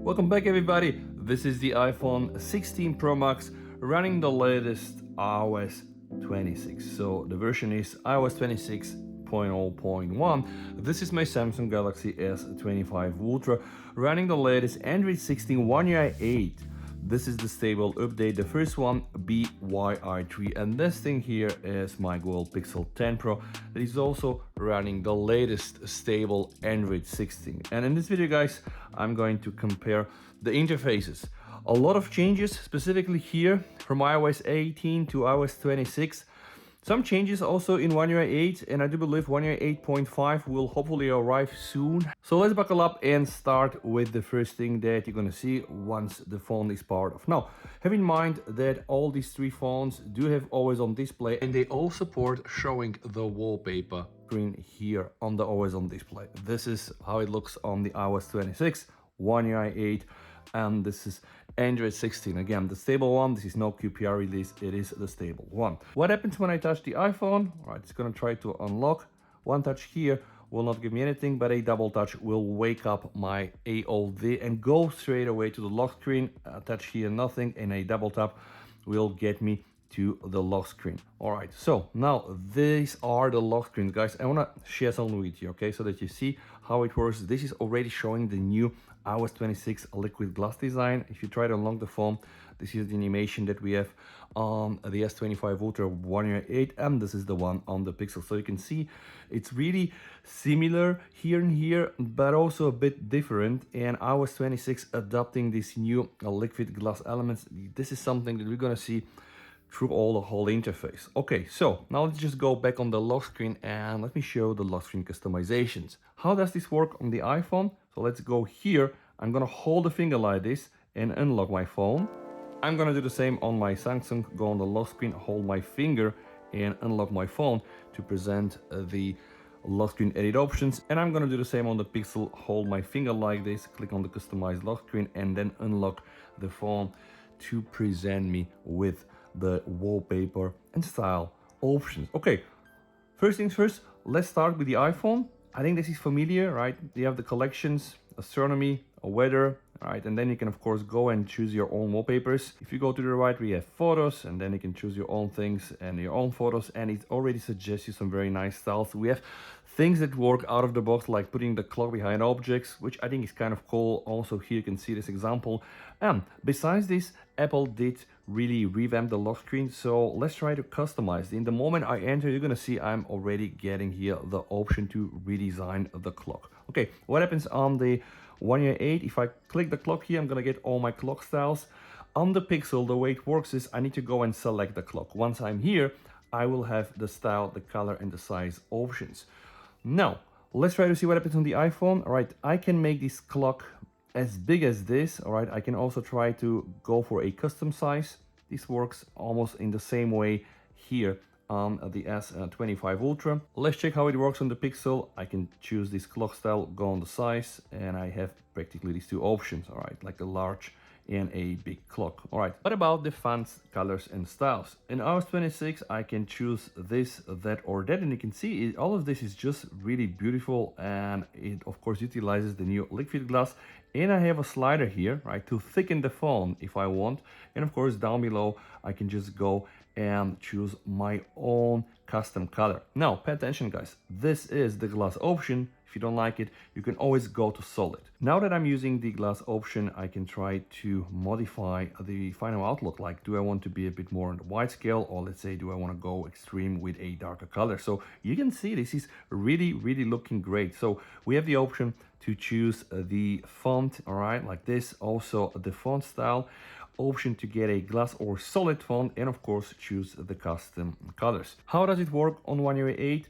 Welcome back everybody, this is the iPhone 16 Pro Max running the latest iOS 26. So the version is iOS 26.0.1. This is my Samsung Galaxy S25 Ultra running the latest Android 16 One UI 8. This is the stable update, the first one BYI3, and this thing here is my Google Pixel 10 Pro that is also running the latest stable Android 16. And in this video guys, I'm going to compare the interfaces. A lot of changes specifically here from iOS 18 to iOS 26. Some changes also in One UI 8, and I do believe One UI 8.5 will hopefully arrive soon. So let's buckle up and start with the first thing that you're gonna see once the phone is part of. Now, have in mind that all these three phones do have always on display, and they all support showing the wallpaper screen here on the always on display. This is how it looks on the iOS 26, One UI 8, and this is Android 16. Again, the stable one. This is no QPR release, it is the stable one. What happens when I touch the iPhone? All right, it's gonna try to unlock. One touch here will not give me anything, but a double touch will wake up my AOD and go straight away to the lock screen. A touch here, nothing, and a double tap will get me to the lock screen. All right, so now these are the lock screens, guys. I want to share something with you, okay, so that you see how it works. This is already showing the new iOS 26 liquid glass design. If you try to unlock the phone, this is the animation that we have on the S25 Ultra One UI 8, and this is the one on the Pixel. So you can see it's really similar here and here, but also a bit different. And iOS 26 adopting this new liquid glass elements. This is something that we're gonna see through all the whole interface. Okay, so now let's just go back on the lock screen and let me show the lock screen customizations. How does this work on the iPhone? So let's go here. I'm gonna hold the finger like this and unlock my phone. I'm gonna do the same on my Samsung, go on the lock screen, hold my finger and unlock my phone to present the lock screen edit options. And I'm gonna do the same on the Pixel, hold my finger like this, click on the customized lock screen and then unlock the phone to present me with the wallpaper and style options. Okay, first things first, let's start with the iPhone. I think this is familiar, right? You have the collections, astronomy, weather, right? And then you can of course go and choose your own wallpapers. If you go to the right, we have photos, and then you can choose your own things and your own photos, and it already suggests you some very nice styles. We have things that work out of the box, like putting the clock behind objects, which I think is kind of cool. Also here you can see this example. And besides this, Apple did really revamp the lock screen, so let's try to customize. In the moment I enter, you're gonna see I'm already getting here the option to redesign the clock. Okay, what happens on the One UI 8? If I click the clock here, I'm gonna get all my clock styles. On the Pixel, the way it works is I need to go and select the clock. Once I'm here, I will have the style, the color and the size options. Now, let's try to see what happens on the iPhone. All right, I can make this clock as big as this. All right, I can also try to go for a custom size. This works almost in the same way here on the S25 Ultra. Let's check how it works on the Pixel. I can choose this clock style, go on the size, and I have practically these two options, all right, like a large and a big clock. All right, what about the fonts, colors and styles? In iOS 26, I can choose this, that or that, and you can see all of this is just really beautiful, and it of course utilizes the new liquid glass. And I have a slider here, right, to thicken the phone if I want. And of course down below I can just go and choose my own custom color. Now pay attention guys, this is the glass option. If you don't like it, you can always go to solid. Now that I'm using the glass option, I can try to modify the final outlook. Like, do I want to be a bit more on the wide scale, or let's say, do I want to go extreme with a darker color? So you can see this is really, really looking great. So we have the option to choose the font, all right, like this. Also the font style, option to get a glass or solid font, and of course choose the custom colors. How does it work on One UI 8?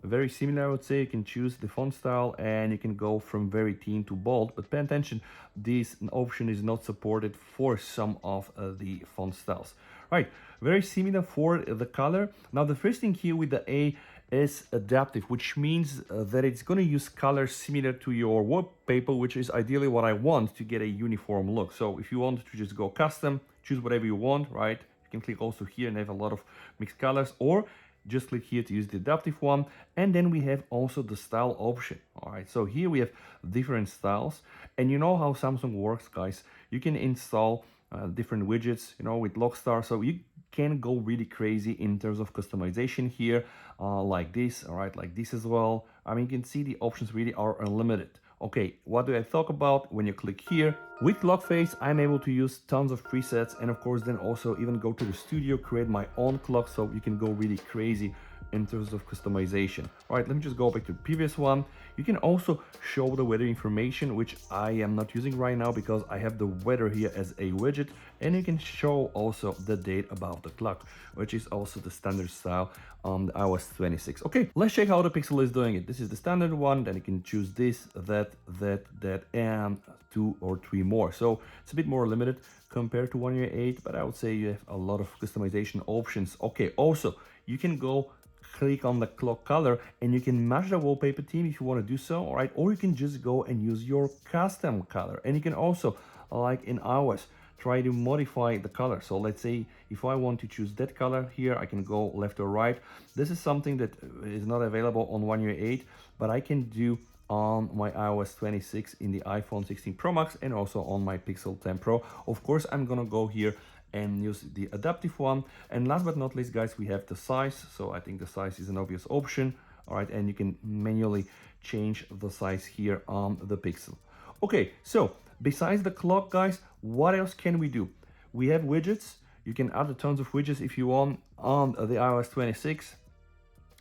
Very similar, I would say. You can choose the font style and you can go from very thin to bold, but pay attention, this option is not supported for some of the font styles. Right, very similar for the color. Now the first thing here with the A is adaptive, which means that it's going to use colors similar to your wallpaper, which is ideally what I want to get a uniform look. So if you want to just go custom, choose whatever you want, right? You can click also here and have a lot of mixed colors, or just click here to use the adaptive one. And then we have also the style option. All right, so here we have different styles. And you know how Samsung works, guys. You can install different widgets, you know, with Lockstar. So you can go really crazy in terms of customization here, like this, all right, like this as well. I mean, you can see the options really are unlimited. Okay, what do I talk about when you click here? With clock face, I'm able to use tons of presets, and of course then also even go to the studio, create my own clock, so you can go really crazy in terms of customization. All right, let me just go back to the previous one. You can also show the weather information, which I am not using right now because I have the weather here as a widget, and you can show also the date above the clock, which is also the standard style on the iOS 26. Okay, let's check how the Pixel is doing it. This is the standard one, then you can choose this, that, and 2 or 3 more. So it's a bit more limited compared to One UI 8, but I would say you have a lot of customization options. Okay, also, you can go click on the clock color and you can match the wallpaper theme if you want to do so, all right? Or you can just go and use your custom color. And you can also, like in iOS, try to modify the color. So let's say if I want to choose that color here, I can go left or right. This is something that is not available on One UI 8, but I can do on my iOS 26 in the iPhone 16 Pro Max and also on my Pixel 10 Pro. Of course, I'm gonna go here and use the adaptive one. And last but not least, guys, we have the size. So I think the size is an obvious option. All right, and you can manually change the size here on the Pixel. Okay, so besides the clock, guys, what else can we do? We have widgets. You can add tons of widgets if you want on the iOS 26.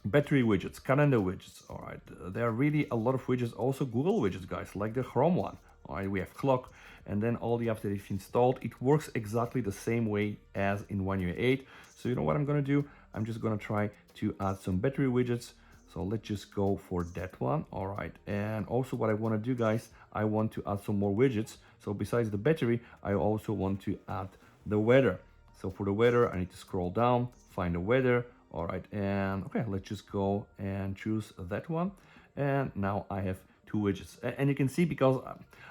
Battery widgets, calendar widgets, all right. There are really a lot of widgets, also Google widgets, guys, like the Chrome one. All right, we have clock, and then all the apps that you've installed, it works exactly the same way as in One UI 8. So you know what I'm gonna do? I'm just gonna try to add some battery widgets. So let's just go for that one, all right. And also what I wanna do, guys, I want to add some more widgets. So besides the battery, I also want to add the weather. So for the weather, I need to scroll down, find the weather, all right, and okay, let's just go and choose that one. And now I have 2 widgets. And you can see because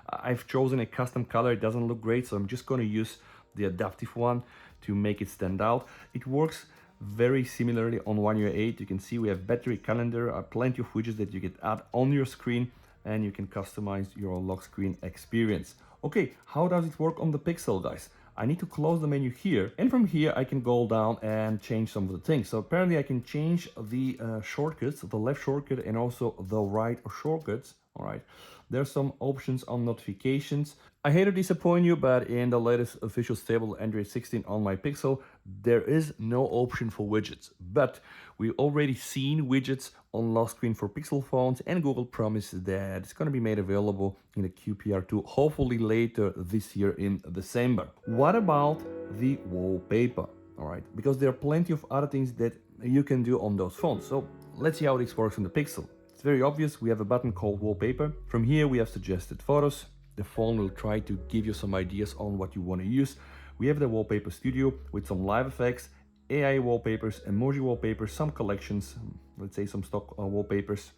I've chosen a custom color, it doesn't look great. So I'm just gonna use the adaptive one to make it stand out. It works very similarly on One UI 8. You can see we have battery, calendar, plenty of widgets that you can add on your screen, and you can customize your lock screen experience. Okay, how does it work on the Pixel, guys? I need to close the menu here, and from here I can go down and change some of the things. So apparently I can change the shortcuts, the left shortcut and also the right shortcuts. All right, there's some options on notifications. I hate to disappoint you, but in the latest official stable Android 16 on my Pixel, there is no option for widgets. But we've already seen widgets on lock screen for Pixel phones, and Google promises that it's going to be made available in the QPR2, hopefully later this year in December. What about the wallpaper? All right, because there are plenty of other things that you can do on those phones. So let's see how this works on the Pixel. It's very obvious. We have a button called wallpaper. From here we have suggested photos. The phone will try to give you some ideas on what you want to use. We have the wallpaper studio with some live effects, AI wallpapers, emoji wallpapers, some collections, let's say some stock wallpapers.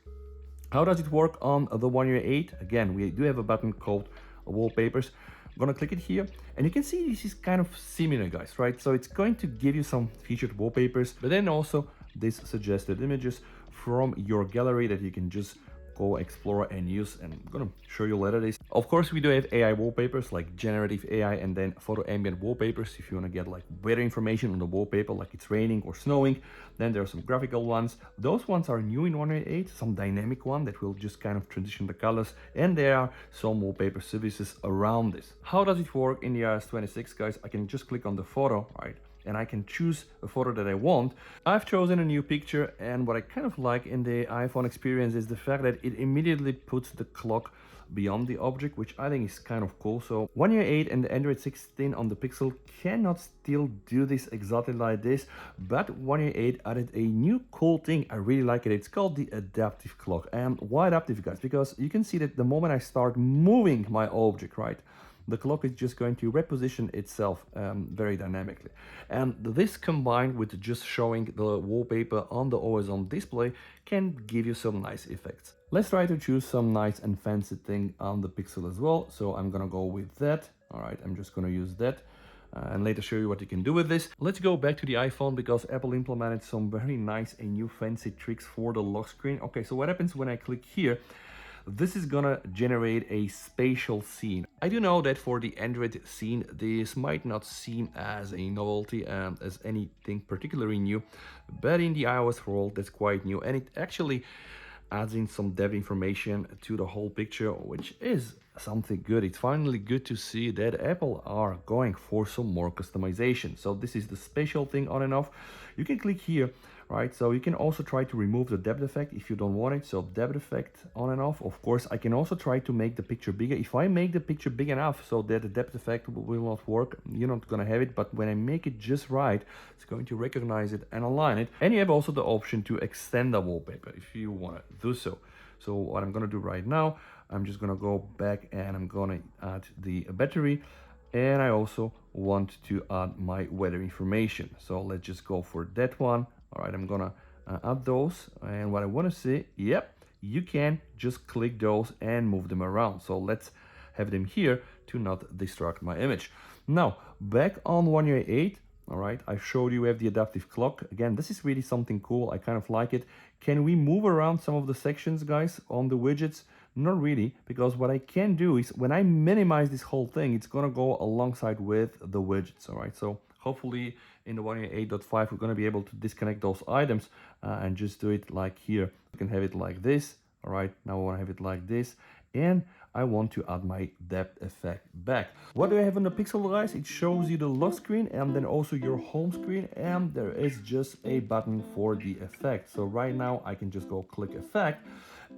How does it work on the One UI 8? Again, we do have a button called wallpapers. I'm gonna click it here, and you can see this is kind of similar, guys, right? So it's going to give you some featured wallpapers, but then also these suggested images from your gallery that you can just go explore and use, and I'm gonna show you later this. Of course, we do have AI wallpapers like generative AI and then photo ambient wallpapers if you want to get like weather information on the wallpaper, like it's raining or snowing. Then there are some graphical ones. Those ones are new in One UI 8, some dynamic one that will just kind of transition the colors, and there are some wallpaper services around this. How does it work in the iOS 26, guys? I can just click on the photo, right? And I can choose a photo that I want. I've chosen a new picture, and what I kind of like in the iPhone experience is the fact that it immediately puts the clock beyond the object, which I think is kind of cool. So One UI 8 and the Android 16 on the Pixel cannot still do this exactly like this, but One UI 8 added a new cool thing. I really like it. It's called the adaptive clock. And why adaptive, guys? Because you can see that the moment I start moving my object, right, the clock is just going to reposition itself very dynamically. And this combined with just showing the wallpaper on the always on display can give you some nice effects. Let's try to choose some nice and fancy thing on the Pixel as well. So I'm gonna go with that. All right, I'm just gonna use that. and later show you what you can do with this. Let's go back to the iPhone because Apple implemented some very nice and new fancy tricks for the lock screen. Okay, so what happens when I click here? This is gonna generate a spatial scene. I do know that for the Android scene, this might not seem as a novelty and as anything particularly new, but in the iOS world, that's quite new, and it actually adds in some depth information to the whole picture, which is something good. It's finally good to see that Apple are going for some more customization. So this is the spatial thing on and off. You can click here, right? So you can also try to remove the depth effect if you don't want it. So depth effect on and off. Of course, I can also try to make the picture bigger. If I make the picture big enough so that the depth effect will not work, you're not gonna have it. But when I make it just right, it's going to recognize it and align it. And you have also the option to extend the wallpaper if you want to do so. So what I'm gonna do right now, I'm just gonna go back and I'm gonna add the battery, and I also want to add my weather information. So let's just go for that one. All right, I'm gonna add those, and what I want to see, yep, you can just click those and move them around. So let's have them here to not distract my image. Now back on One UI 8. All right, I showed you we have the adaptive clock. Again, this is really something cool. I kind of like it. Can we move around some of the sections, guys, on the widgets? Not really, because what I can do is when I minimize this whole thing, it's gonna go alongside with the widgets. All right, so hopefully in the One UI 8.5, we're gonna be able to disconnect those items and just do it like here. You can have it like this. All right, now I wanna have it like this. And I want to add my depth effect back. What do I have on the Pixel, guys? It shows you the lock screen and then also your home screen, and there is just a button for the effect. So right now I can just go click effect,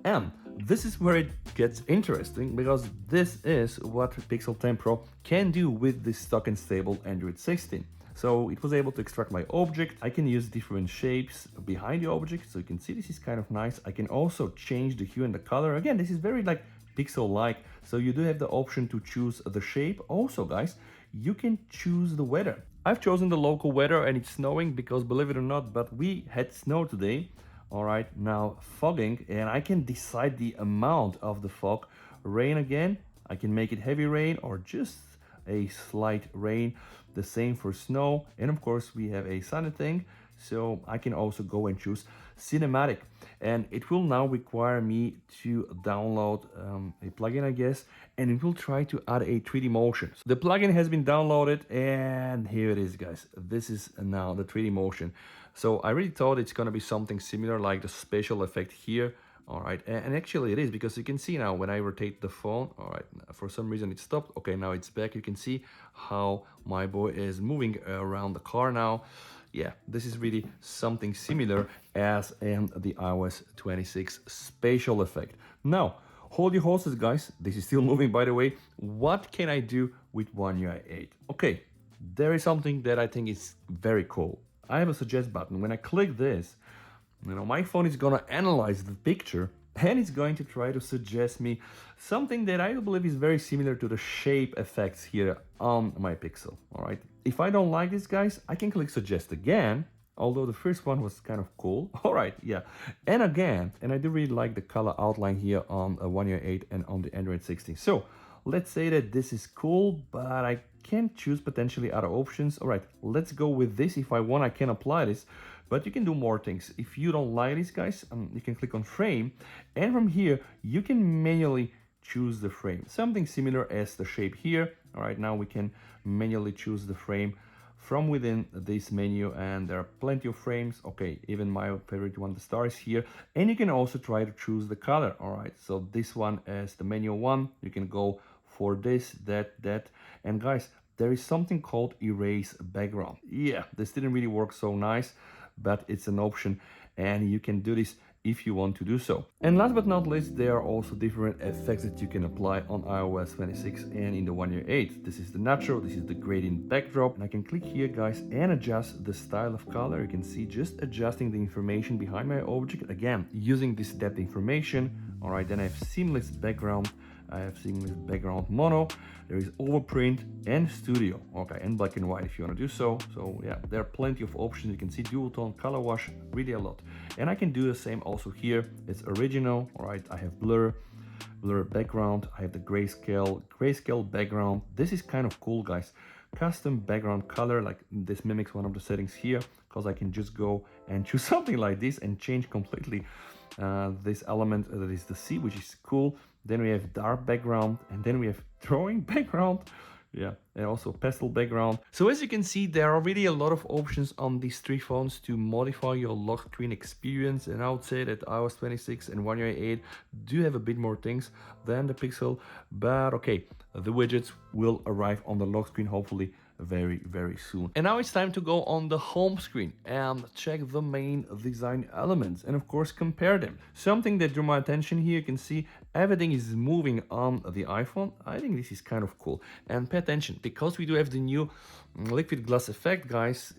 and this is where it gets interesting because this is what Pixel 10 Pro can do with the stock and stable Android 16. So it was able to extract my object. I can use different shapes behind the object. So you can see this is kind of nice. I can also change the hue and the color. Again, this is very like Pixel-like. So you do have the option to choose the shape. Also, guys, you can choose the weather. I've chosen the local weather and it's snowing because, believe it or not, but we had snow today. All right, now fogging, and I can decide the amount of the fog. Rain again, I can make it heavy rain or just a slight rain. The same for snow, and of course we have a sunny thing, so I can also go and choose cinematic, and it will now require me to download a plugin, I guess, and it will try to add a 3D motion. So the plugin has been downloaded, and here it is, guys. This is now the 3D motion. So I really thought it's gonna be something similar like the spatial effect here. All right, and actually it is, because you can see now when I rotate the phone, all right, for some reason it stopped. Okay, now it's back. You can see how my boy is moving around the car now. Yeah, this is really something similar as in the iOS 26 spatial effect. Now, hold your horses, guys. This is still moving, by the way. What can I do with One UI 8? Okay, there is something that I think is very cool. I have a suggest button. When I click this, my phone is gonna analyze the picture and it's going to try to suggest me something that I believe is very similar to the shape effects here on my Pixel. All right. If I don't like this, guys, I can click suggest again. Although the first one was kind of cool. All right, yeah. And again, and I do really like the color outline here on One UI 8 and on the Android 16. So let's say that this is cool, but I can choose potentially other options. All right, let's go with this. If I want, I can apply this. But you can do more things. If you don't like this, guys, you can click on frame, and from here you can manually choose the frame. Something similar as the shape here. All right, now we can manually choose the frame from within this menu, and there are plenty of frames. Okay, even my favorite one, the stars here. And you can also try to choose the color. All right, so this one is the manual one. You can go for this, that, and guys, there is something called erase background. Yeah, this didn't really work so nice, but it's an option and you can do this if you want to do so. And last but not least, there are also different effects that you can apply on iOS 26 and in the One UI 8. This is the natural, this is the gradient backdrop, and I can click here, guys, and adjust the style of color. You can see just adjusting the information behind my object, again using this depth information. All right, then I have seamless background, I have seamless background mono, there is overprint and studio, okay, and black and white if you want to do so. So yeah, there are plenty of options. You can see dual tone, color wash, really a lot. And I can do the same also here. It's original. All right, I have blur background, I have the grayscale background. This is kind of cool, guys. custom background color, like this mimics one of the settings here, because I can just go and choose something like this and change completely this element that is the sea, which is cool. Then we have dark background, and then we have drawing background. Yeah, and also pastel background. So as you can see, there are really a lot of options on these three phones to modify your lock screen experience, and I would say that iOS 26 and One UI 8 do have a bit more things than the Pixel, but okay, the widgets will arrive on the lock screen hopefully very soon. And now it's time to go on the home screen and check the main design elements and of course compare them. Something that drew my attention here, you can see everything is moving on the iPhone. I think this is kind of cool. And pay attention, because we do have the new liquid glass effect, guys.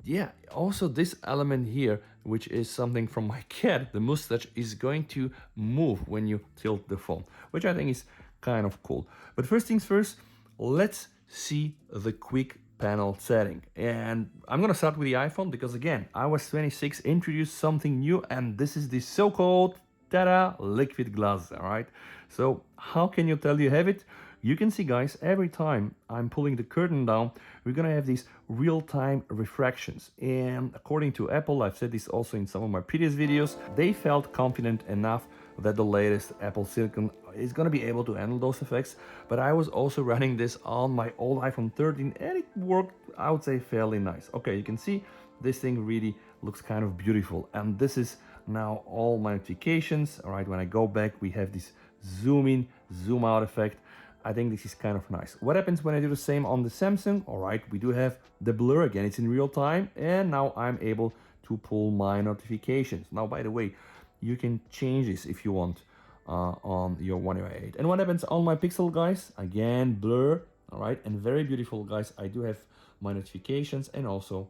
Yeah, also this element here, which is something from my cat, the mustache, is going to move when you tilt the phone, which I think is kind of cool. But first things first, let's see the quick panel setting. And I'm gonna start with the iPhone because again, iOS 26 introduced something new, and this is the so-called ta-da liquid glass. All right, so how can you tell you have it? You can see, guys, every time I'm pulling the curtain down, we're gonna have these real-time refractions. And according to Apple, I've said this also in some of my previous videos, they felt confident enough that the latest Apple Silicon is going to be able to handle those effects. But I was also running this on my old iPhone 13 and it worked, I would say, fairly nice. Okay, you can see this thing really looks kind of beautiful. And this is now all my notifications. All right, when I go back, we have this zoom in, zoom out effect. I think this is kind of nice. What happens when I do the same on the Samsung? All right, we do have the blur again. It's in real time. And now I'm able to pull my notifications. Now, by the way, you can change this if you want on your One UI 8. And what happens on my Pixel, guys? Again, blur, all right, and very beautiful, guys. I do have my notifications and also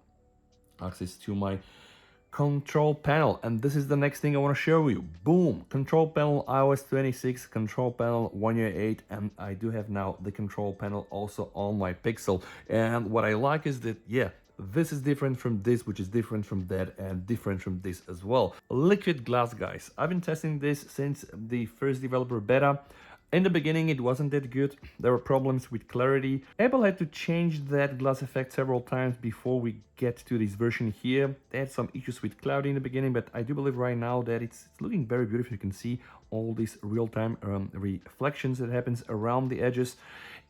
access to my control panel. And this is the next thing I want to show you. Boom, control panel iOS 26, control panel One UI 8, and I do have now the control panel also on my Pixel. And what I like is that, yeah, this is different from this, which is different from that, and different from this as well. Liquid glass, guys. I've been testing this since the first developer beta. In the beginning, it wasn't that good. There were problems with clarity. Apple had to change that glass effect several times before we get to this version here. They had some issues with clarity in the beginning, but I do believe right now that it's looking very beautiful. You can see all these real-time reflections that happens around the edges.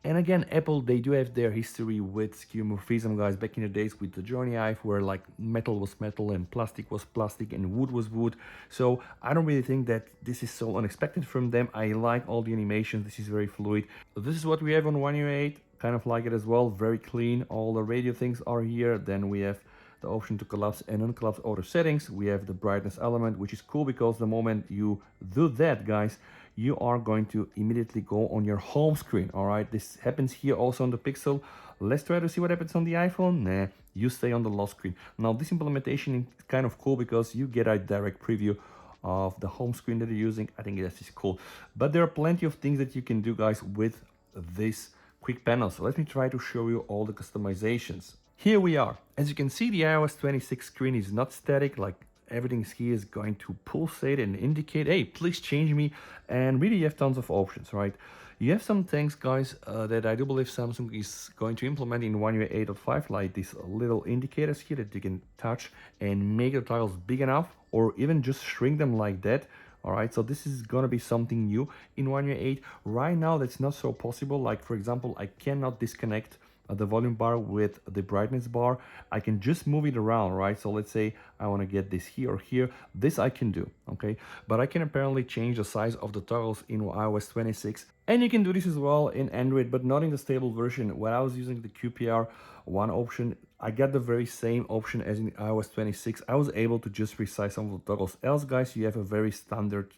And again, Apple, they do have their history with skeuomorphism, guys. Back in the days with the Johnny Ive, where like metal was metal and plastic was plastic and wood was wood. So I don't really think that this is so unexpected from them. I like all the animations. This is very fluid. This is what we have on One UI 8. Kind of like it as well. Very clean. All the radio things are here. Then we have the option to collapse and uncollapse auto settings. We have the brightness element, which is cool because the moment you do that, guys, you are going to immediately go on your home screen. All right, this happens here also on the Pixel. Let's try to see what happens on the iPhone. Nah, you stay on the lock screen. Now this implementation is kind of cool because you get a direct preview of the home screen that you're using. I think that is cool, but there are plenty of things that you can do, guys, with this quick panel. So let me try to show you all the customizations. Here we are. As you can see, the iOS 26 screen is not static. Like everything here is going to pulsate and indicate, hey, please change me. And really you have tons of options, right? You have some things, guys, that I do believe Samsung is going to implement in One UI 8.5, like these little indicators here that you can touch and make the tiles big enough or even just shrink them like that. All right, so this is gonna be something new in One UI 8. Right now, that's not so possible. Like, for example, I cannot disconnect the volume bar with the brightness bar. I can just move it around, right? So let's say I want to get this here or here. This I can do, okay? But I can apparently change the size of the toggles in iOS 26. And you can do this as well in Android, but not in the stable version. When I was using the QPR one option, I got the very same option as in iOS 26. I was able to just resize some of the toggles. Else, guys, you have a very standard,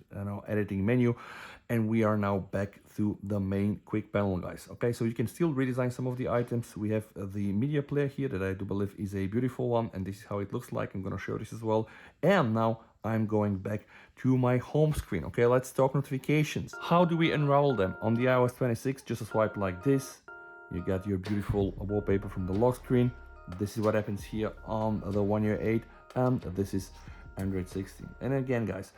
editing menu. And we are now back to the main quick panel, guys. Okay, so you can still redesign some of the items. We have the media player here that I do believe is a beautiful one, and this is how it looks like. I'm gonna show this as well. And now I'm going back to my home screen. Okay, let's talk notifications. How do we unravel them? On the iOS 26, just a swipe like this. You got your beautiful wallpaper from the lock screen. This is what happens here on the One UI 8, and this is Android 16. And again, guys,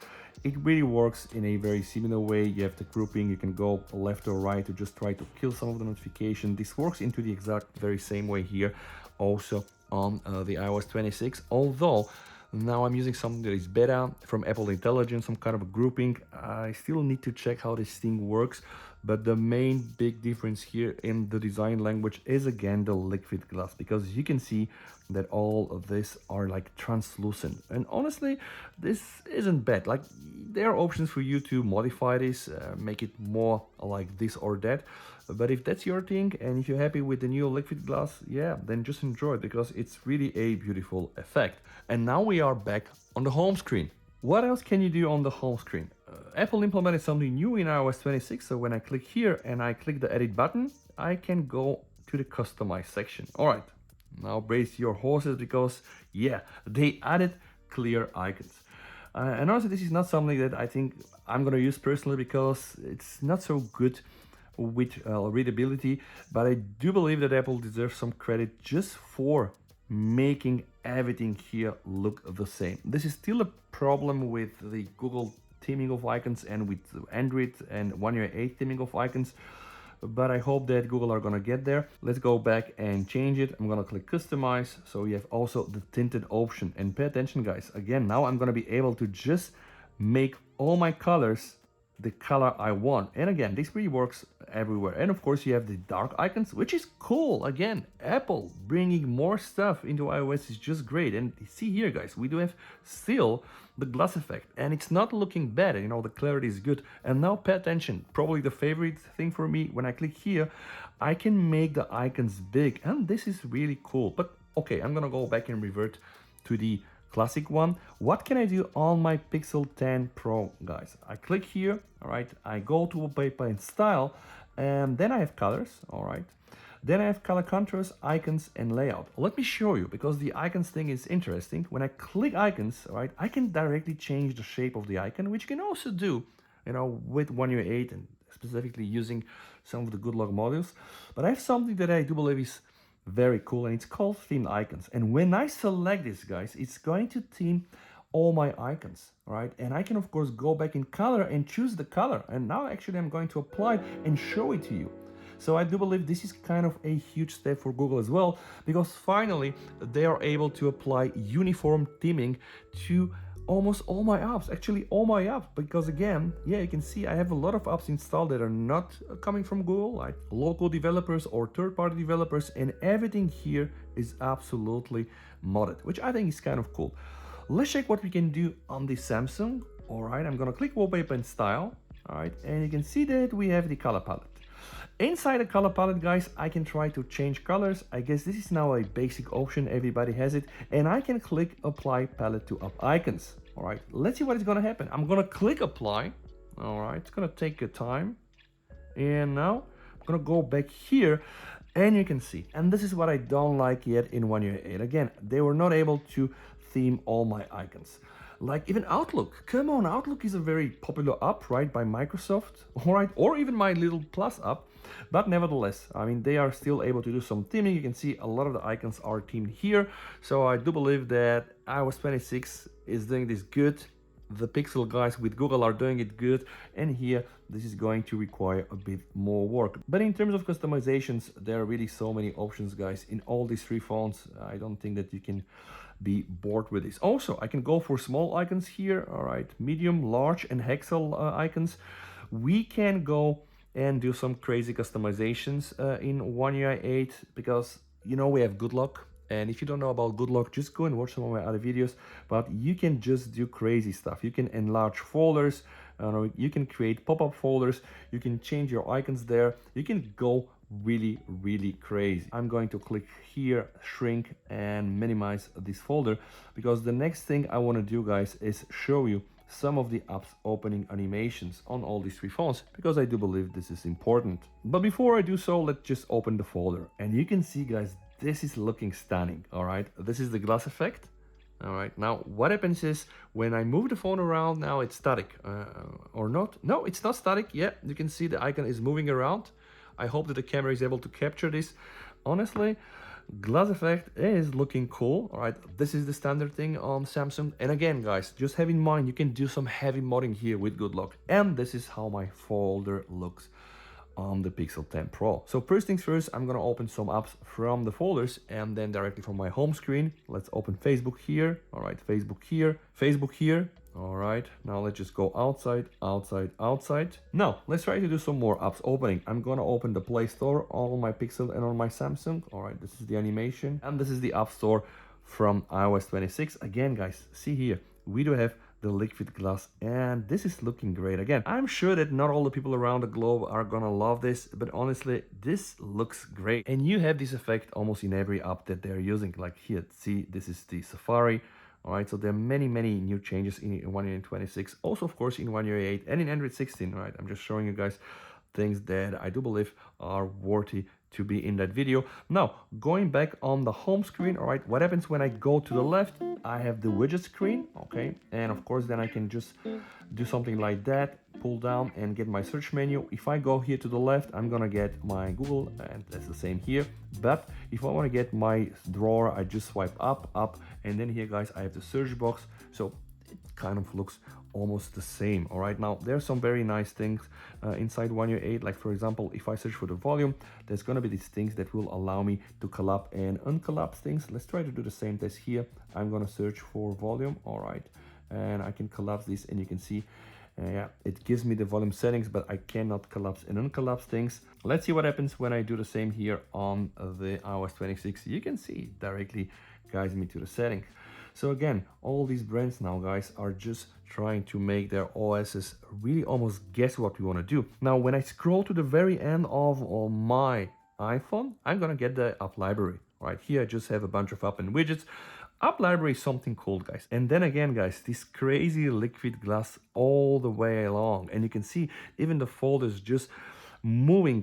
it really works in a very similar way. You have the grouping, you can go left or right to just try to kill some of the notification. This works into the exact very same way here, also on the iOS 26, although now I'm using something that is better from Apple Intelligence, some kind of a grouping. I still need to check how this thing works, but the main big difference here in the design language is again the liquid glass, because you can see that all of this are like translucent. And honestly, this isn't bad. Like, there are options for you to modify this, make it more like this or that. But if that's your thing and if you're happy with the new liquid glass, yeah, then just enjoy it, because it's really a beautiful effect. And now we are back on the home screen. What else can you do on the home screen? Apple implemented something new in iOS 26, so when I click here and I click the edit button, I can go to the customize section. All right, now brace your horses, because yeah, they added clear icons. And also, this is not something that I think I'm gonna use personally, because it's not so good with readability, but I do believe that Apple deserves some credit just for making everything here look the same. This is still a problem with the Google theming of icons and with Android and One UI 8 theming of icons, but I hope that Google are gonna get there. Let's go back and change it. I'm gonna click customize, so you have also the tinted option. And pay attention, guys, again, now I'm gonna be able to just make all my colors the color I want. And again, this really works everywhere. And of course, you have the dark icons, which is cool. Again, Apple bringing more stuff into iOS is just great. And see here, guys, we do have still the glass effect, and it's not looking bad. You know, the clarity is good. And now pay attention, probably the favorite thing for me, when I click here, I can make the icons big, and this is really cool. But okay, I'm gonna go back and revert to the classic one. What can I do on my Pixel 10 Pro, guys? I click here, all right, I go to wallpaper and style, and then I have colors, all right. Then I have color contrast, icons, and layout. Let me show you, because the icons thing is interesting. When I click icons, all right, I can directly change the shape of the icon, which you can also do, you know, with One UI 8 and specifically using some of the good luck modules. But I have something that I do believe is very cool, and it's called themed icons. And when I select this, guys, it's going to theme all my icons, right? And I can of course go back in color and choose the color. And now actually I'm going to apply and show it to you. So I do believe this is kind of a huge step for Google as well, because finally they are able to apply uniform theming to almost all my apps, actually all my apps, because again, yeah, you can see I have a lot of apps installed that are not coming from Google, like local developers or third-party developers, and everything here is absolutely modded, which I think is kind of cool. Let's check what we can do on the Samsung. All right, I'm gonna click wallpaper and style, all right, and you can see that we have the color palette. Inside the color palette, guys, I can try to change colors. I guess this is now a basic option, everybody has it, and I can click apply palette to up icons. All right, let's see what is gonna happen. I'm gonna click apply. All right, it's gonna take a time, and now I'm gonna go back here, and you can see, and this is what I don't like yet in One UI 8. Again, they were not able to theme all my icons. Like even Outlook, come on, Outlook is a very popular app, right, by Microsoft, all right, or even my little Plus app. But nevertheless, I mean, they are still able to do some theming. You can see a lot of the icons are themed here. So I do believe that iOS 26 is doing this good. The Pixel guys with Google are doing it good. And here, this is going to require a bit more work. But in terms of customizations, there are really so many options, guys, in all these three phones. I don't think that you can be bored with this. Also, I can go for small icons here. All right, medium, large, and hexel icons. We can go and do some crazy customizations in One UI 8, because you know we have good luck, and if you don't know about good luck, just go and watch some of my other videos. But you can just do crazy stuff. You can enlarge folders, you can create pop-up folders, you can change your icons there, you can go really crazy. I'm going to click here, shrink and minimize this folder, because the next thing I want to do, guys, is show you some of the apps opening animations on all these three phones, because I do believe this is important. But before I do so, let's just open the folder, and you can see, guys, this is looking stunning. All right, this is the glass effect. All right, now what happens is when I move the phone around, now it's static or not. No, it's not static. Yeah, you can see the icon is moving around. I hope that the camera is able to capture this. Honestly, Glass effect is looking cool. All right, this is the standard thing on Samsung. And again, guys, just have in mind, you can do some heavy modding here with good luck. And this is how my folder looks on the Pixel 10 Pro. So first things first, I'm gonna open some apps from the folders and then directly from my home screen. Let's open Facebook here. All right, Facebook here, Facebook here. All right, now let's just go outside, outside, outside. Now, let's try to do some more apps opening. I'm gonna open the Play Store on my Pixel and on my Samsung. All right, this is the animation. And this is the App Store from iOS 26. Again, guys, see here, we do have the liquid glass, and this is looking great. Again, I'm sure that not all the people around the globe are gonna love this, but honestly, this looks great. And you have this effect almost in every app that they're using. Like here, see, this is the Safari. All right, so there are many new changes in One UI 26, also of course in One UI 8 and in Android 16. All right, I'm just showing you guys things that I do believe are worthy to be in that video. Now, going back on the home screen, all right, what happens when I go to the left? I have the widget screen, okay, and of course then I can just do something like that, pull down and get my search menu. If I go here to the left, I'm gonna get my Google, and that's the same here. But if I want to get my drawer, I just swipe up, and then here, guys, I have the search box. So it kind of looks almost the same. All right, now there's some very nice things inside One UI 8. Like for example, if I search for the volume, there's gonna be these things that will allow me to collapse and uncollapse things. Let's try to do the same test here. I'm gonna search for volume. All right, and I can collapse this, and you can see yeah, it gives me the volume settings, but I cannot collapse and uncollapse things. Let's see what happens when I do the same here on the iOS 26. You can see it directly guides me to the setting. So again, all these brands now, guys, are just trying to make their OSs really almost guess what we want to do. Now, when I scroll to the very end of my iPhone, I'm gonna get the app library. Right here, I just have a bunch of app and widgets. App library is something cool, guys. And then again, guys, this crazy liquid glass all the way along. And you can see even the folders just moving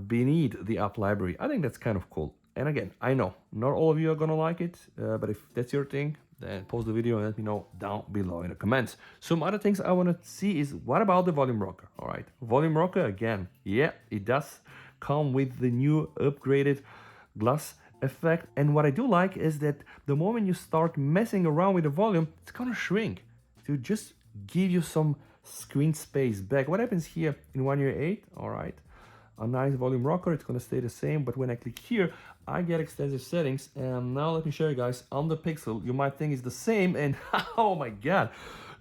beneath the app library. I think that's kind of cool. And again, I know not all of you are gonna like it, but if that's your thing, then post the video and let me know down below in the comments. Some other things I wanna see is, what about the volume rocker? All right, volume rocker again. Yeah, it does come with the new upgraded glass effect. And what I do like is that the moment you start messing around with the volume, it's gonna shrink to just give you some screen space back. What happens here in One UI 8? All right, a nice volume rocker, it's gonna stay the same, but when I click here, I get extensive settings. And now let me show you guys on the Pixel. You might think it's the same, and oh my god,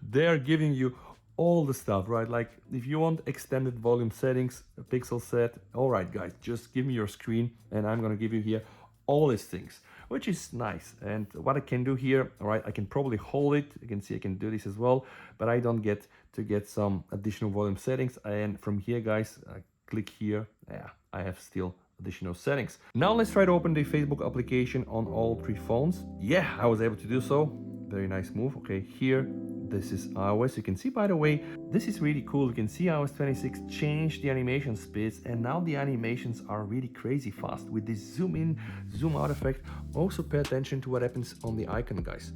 they're giving you all the stuff, right? Like if you want extended volume settings, a Pixel set, all right guys, just give me your screen and I'm gonna give you here all these things, which is nice. And what I can do here, all right, I can probably hold it. You can see I can do this as well, but I don't get to get some additional volume settings. And from here, guys, I click here. Yeah, I have still additional settings. Now let's try to open the Facebook application on all three phones. Yeah, I was able to do so. Very nice move. Okay, here, this is iOS. You can see, by the way, this is really cool. You can see iOS 26 changed the animation speeds, and now the animations are really crazy fast with this zoom in, zoom out effect. Also pay attention to what happens on the icon, guys.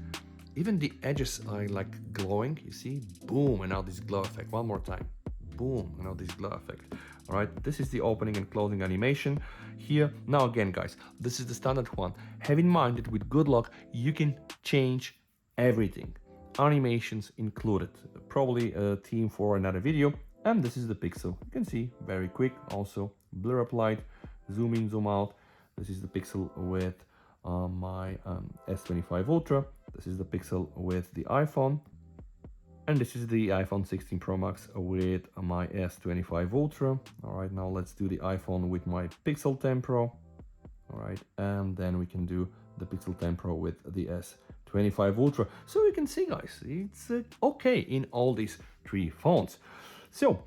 Even the edges are like glowing, you see? Boom, and now this glow effect. One more time. Boom, and now this glow effect. All right, this is the opening and closing animation here. Now again, guys, this is the standard one. Have in mind that with good luck, you can change everything, animations included. Probably a theme for another video. And this is the Pixel. You can see very quick. Also blur applied, zoom in, zoom out. This is the Pixel with my S25 Ultra. This is the Pixel with the iPhone. And this is the iPhone 16 Pro Max with my S25 Ultra. All right, now let's do the iPhone with my Pixel 10 Pro. All right, and then we can do the Pixel 10 Pro with the S25 Ultra. So you can see, guys, it's okay in all these three phones. So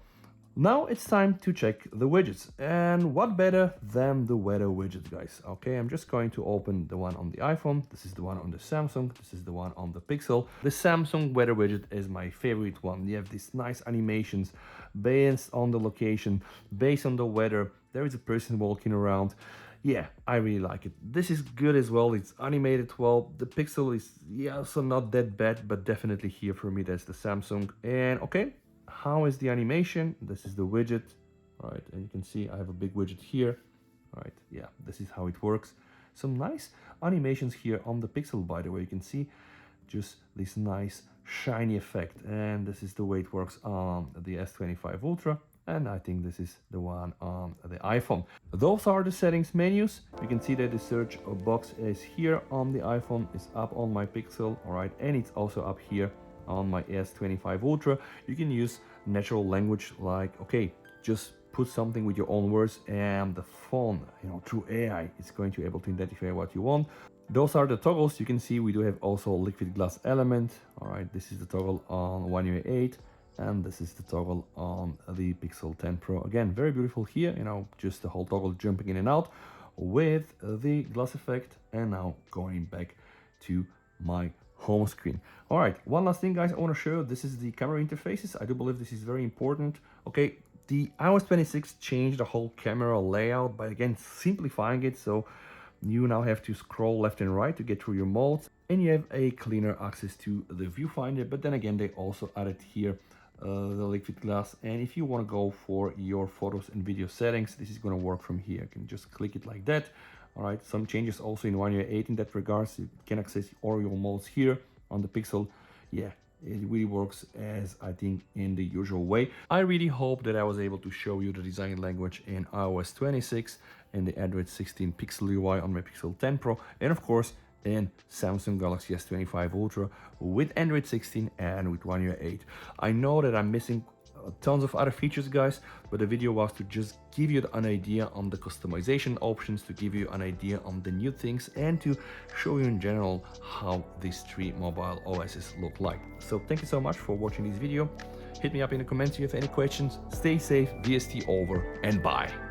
now it's time to check the widgets, and what better than the weather widget, guys? Okay, I'm just going to open the one on the iPhone. This is the one on the Samsung. This is the one on the Pixel. The Samsung weather widget is my favorite one. You have these nice animations based on the location, based on the weather. There is a person walking around. Yeah, I really like it. This is good as well. It's animated well. The Pixel is, yeah, also not that bad, but definitely here for me, that's the Samsung. And okay, how is the animation? This is the widget. All right, and you can see I have a big widget here. All right, yeah, this is how it works. some nice animations here on the Pixel, by the way. You can see just this nice shiny effect, and this is the way it works on the S25 Ultra, and I think this is the one on the iPhone. Those are the settings menus. You can see that the search box is here on the iPhone, is up on my Pixel, all right, and it's also up here on my S25 Ultra. You can use natural language, like, okay, just put something with your own words, and the phone, through AI, is going to be able to identify what you want. Those are the toggles. You can see we do have also liquid glass element. All right, this is the toggle on One UI 8, and this is the toggle on the Pixel 10 Pro. Again, very beautiful here, just the whole toggle jumping in and out with the glass effect. And now going back to my home screen. All right, one last thing, guys, I want to show. This is the camera interfaces. I do believe this is very important. Okay, the iOS 26 changed the whole camera layout by, again, simplifying it. So you now have to scroll left and right to get through your modes, and you have a cleaner access to the viewfinder. But then again, they also added here the liquid glass, and if you want to go for your photos and video settings, this is going to work from here. You can just click it like that. All right, some changes also in One UI 8 in that regards. You can access all your modes here on the Pixel. Yeah, it really works as I think in the usual way. I really hope that I was able to show you the design language in iOS 26 and the Android 16 Pixel UI on my Pixel 10 Pro, and of course in Samsung Galaxy S25 Ultra with Android 16 and with One UI 8. I know that I'm missing tons of other features, guys, but the video was to just give you an idea on the customization options, to give you an idea on the new things, and to show you in general how these three mobile OSs look like. So thank you so much for watching this video. Hit me up in the comments if you have any questions. Stay safe, VST over, and bye.